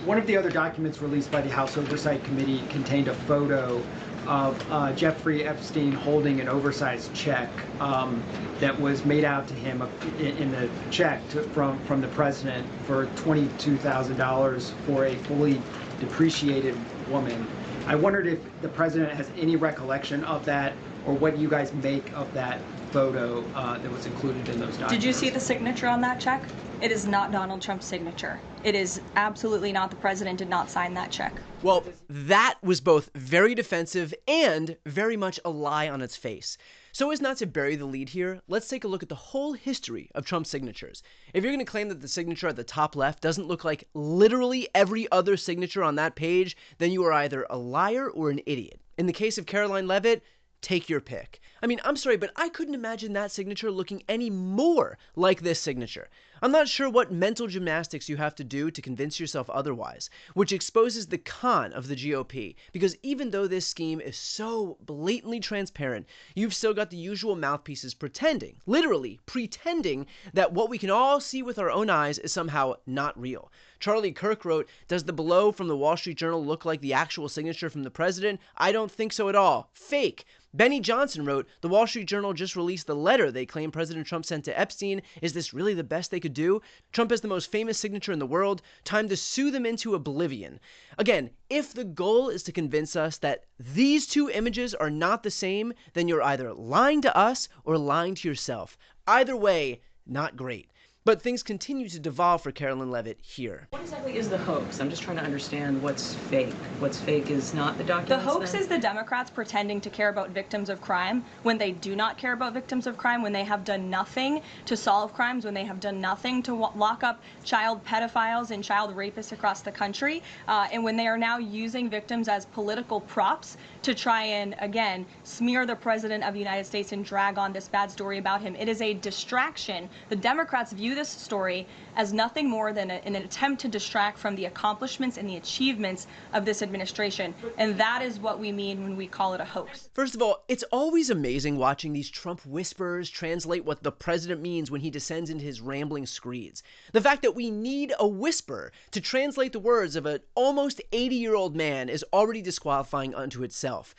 one of the other documents released by the House Oversight Committee contained a photo of Jeffrey Epstein holding an oversized check that was made out to him in the check from the president for $22,000 for a fully depreciated woman. I wondered if the president has any recollection of that, or what you guys make of that photo that was included in those documents. Did you see the signature on that check? It is not Donald Trump's signature. It is absolutely not. The president did not sign that check. Well, that was both very defensive and very much a lie on its face. So as not to bury the lead here, let's take a look at the whole history of Trump's signatures. If you're going to claim that the signature at the top left doesn't look like literally every other signature on that page, then you are either a liar or an idiot. In the case of Karoline Leavitt, take your pick. I mean, I'm sorry, but I couldn't imagine that signature looking any more like this signature. I'm not sure what mental gymnastics you have to do to convince yourself otherwise, which exposes the con of the GOP, because even though this scheme is so blatantly transparent, you've still got the usual mouthpieces pretending, literally pretending, that what we can all see with our own eyes is somehow not real. Charlie Kirk wrote, "Does the below from the Wall Street Journal look like the actual signature from the president? I don't think so at all. Fake." Benny Johnson wrote, "The Wall Street Journal just released the letter they claim President Trump sent to Epstein. Is this really the best they could do? Trump has the most famous signature in the world. Time to sue them into oblivion." Again, if the goal is to convince us that these two images are not the same, then you're either lying to us or lying to yourself. Either way, not great. But things continue to devolve for Karoline Leavitt here. What exactly is the hoax? I'm just trying to understand what's fake. What's fake is not the documents. The hoax is the Democrats pretending to care about victims of crime when they do not care about victims of crime, when they have done nothing to solve crimes, when they have done nothing to lock up child pedophiles and child rapists across the country, and when they are now using victims as political props to try and, again, smear the President of the United States and drag on this bad story about him. It is a distraction. The Democrats view this story as nothing more than an attempt to distract from the accomplishments and the achievements of this administration. And that is what we mean when we call it a hoax. First of all, it's always amazing watching these Trump whisperers translate what the president means when he descends into his rambling screeds. The fact that we need a whisper to translate the words of an almost 80-year-old man is already disqualifying unto itself.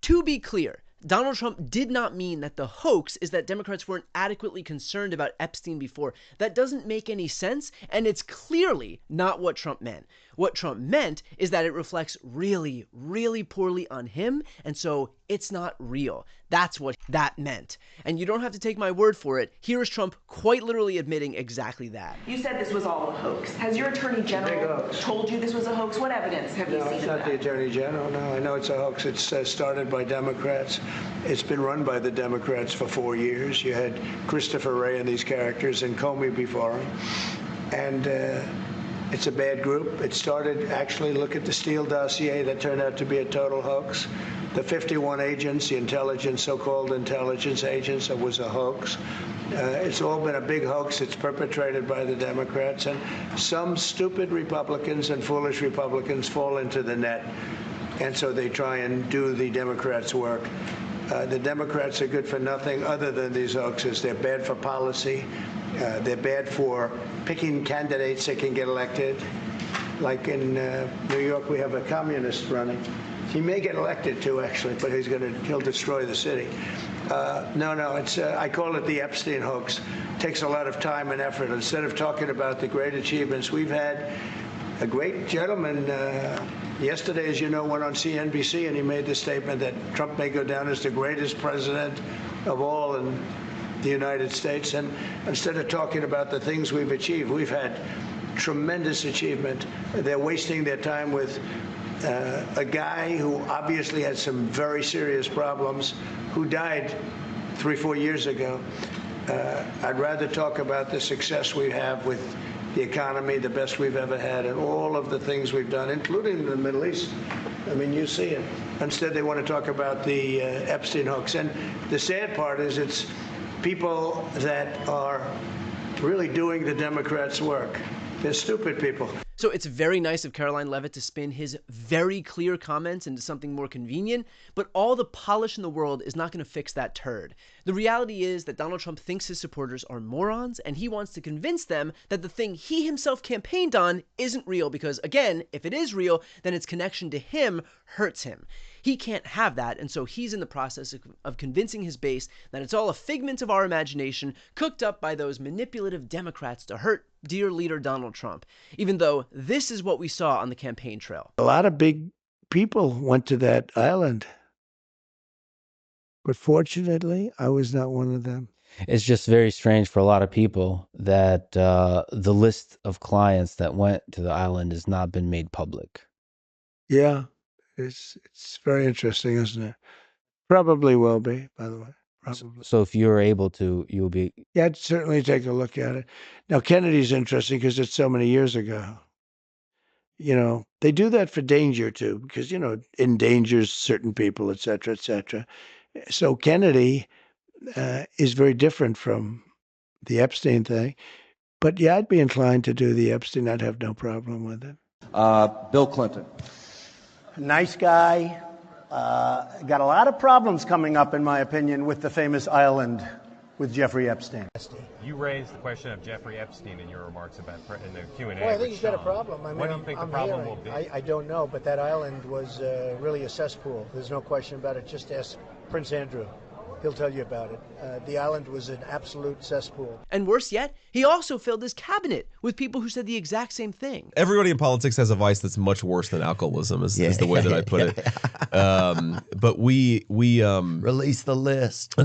To be clear, Donald Trump did not mean that the hoax is that Democrats weren't adequately concerned about Epstein before. That doesn't make any sense, and it's clearly not what Trump meant. What Trump meant is that it reflects really, really poorly on him, and so it's not real. That's what that meant. And you don't have to take my word for it. Here is Trump quite literally admitting exactly that. You said this was all a hoax. Has your attorney general told you this was a hoax? What evidence have you seen of that? No, it's not the attorney general. No, I know it's a hoax. It's started by Democrats. It's been run by the Democrats for 4 years. You had Christopher Wray and these characters and Comey before him. And it's a bad group. It started, actually, look at the Steele dossier. That turned out to be a total hoax. The 51 agents, the intelligence, so-called intelligence agents, it was a hoax. It's all been a big hoax. It's perpetrated by the Democrats. And some stupid Republicans and foolish Republicans fall into the net. And so they try and do the Democrats' work. The Democrats are good for nothing other than these hoaxes. They're bad for policy. They're bad for picking candidates that can get elected. Like in New York, we have a communist running. He may get elected too, actually, but he'll destroy the city. It's I call it the Epstein hoax. It takes a lot of time and effort. Instead of talking about the great achievements, we've had a great gentleman yesterday, as you know, went on CNBC and he made the statement that Trump may go down as the greatest president of all in the United States. And instead of talking about the things we've achieved, we've had tremendous achievement. They're wasting their time with a guy who obviously had some very serious problems, who died 3-4 years ago. I'd rather talk about the success we have with the economy, the best we've ever had, and all of the things we've done, including the Middle East. I mean, you see it. Instead, they want to talk about the Epstein hoax. And the sad part is it's people that are really doing the Democrats' work. They're stupid people. So it's very nice of Karoline Leavitt to spin his very clear comments into something more convenient, but all the polish in the world is not going to fix that turd. The reality is that Donald Trump thinks his supporters are morons, and he wants to convince them that the thing he himself campaigned on isn't real because, again, if it is real, then its connection to him hurts him. He can't have that, and so he's in the process of convincing his base that it's all a figment of our imagination cooked up by those manipulative Democrats to hurt dear leader Donald Trump, even though this is what we saw on the campaign trail. A lot of big people went to that island, but fortunately, I was not one of them. It's just very strange for a lot of people that the list of clients that went to the island has not been made public. Yeah, it's very interesting, isn't it? Probably will be, by the way. Probably. So if you're able to, you'll be. Yeah, I'd certainly take a look at it. Now, Kennedy's interesting because it's so many years ago. You know, they do that for danger too, because, you know, endangers certain people, et cetera, et cetera. So Kennedy is very different from the Epstein thing. But yeah, I'd be inclined to do the Epstein. I'd have no problem with it. Bill Clinton. Nice guy. Got a lot of problems coming up, in my opinion, with the famous island with Jeffrey Epstein. You raised the question of Jeffrey Epstein in your remarks about in the Q&A. Well, I think he's got a problem. I mean, what do you think the problem will be? I don't know, but that island was really a cesspool. There's no question about it. Just ask Prince Andrew. He'll tell you about it. The island was an absolute cesspool. And worse yet, he also filled his cabinet with people who said the exact same thing. Everybody in politics has a vice that's much worse than alcoholism, is the way that I put it. But we release the list.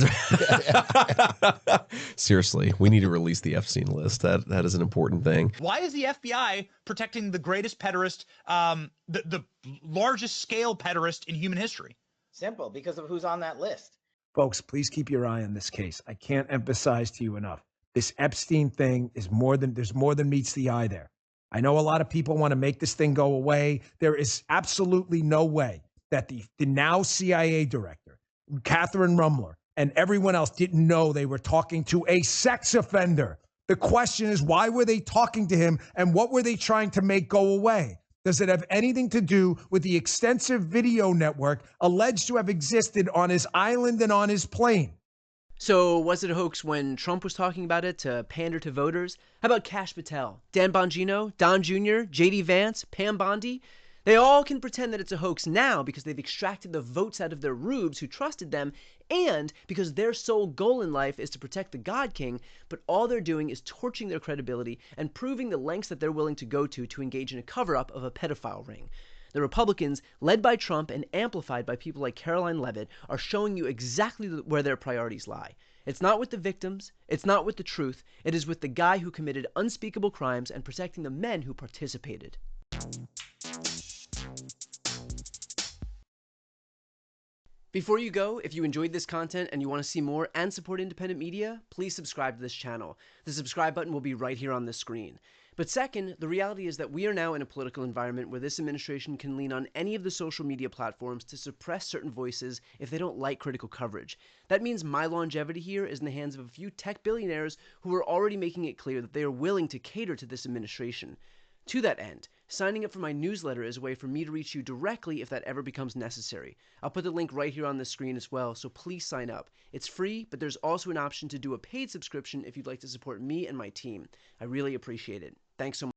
Seriously, we need to release the Epstein list. That is an important thing. Why is the FBI protecting the greatest pederast, the largest scale pederast in human history? Simple, because of who's on that list. Folks, please keep your eye on this case. I can't emphasize to you enough. This Epstein thing is there's more than meets the eye there. I know a lot of people want to make this thing go away. There is absolutely no way that the now CIA director, Catherine Rumler, and everyone else didn't know they were talking to a sex offender. The question is, why were they talking to him and what were they trying to make go away? Does it have anything to do with the extensive video network alleged to have existed on his island and on his plane? So was it a hoax when Trump was talking about it to pander to voters? How about Kash Patel, Dan Bongino, Don Jr., J.D. Vance, Pam Bondi? They all can pretend that it's a hoax now because they've extracted the votes out of their rubes who trusted them and because their sole goal in life is to protect the God King, but all they're doing is torching their credibility and proving the lengths that they're willing to go to engage in a cover-up of a pedophile ring. The Republicans, led by Trump and amplified by people like Karoline Leavitt, are showing you exactly where their priorities lie. It's not with the victims, it's not with the truth, it is with the guy who committed unspeakable crimes and protecting the men who participated. Before you go, if you enjoyed this content and you want to see more and support independent media, please subscribe to this channel. The subscribe button will be right here on the screen. But second, the reality is that we are now in a political environment where this administration can lean on any of the social media platforms to suppress certain voices if they don't like critical coverage. That means my longevity here is in the hands of a few tech billionaires who are already making it clear that they are willing to cater to this administration. To that end, signing up for my newsletter is a way for me to reach you directly if that ever becomes necessary. I'll put the link right here on the screen as well, so please sign up. It's free, but there's also an option to do a paid subscription if you'd like to support me and my team. I really appreciate it. Thanks so much.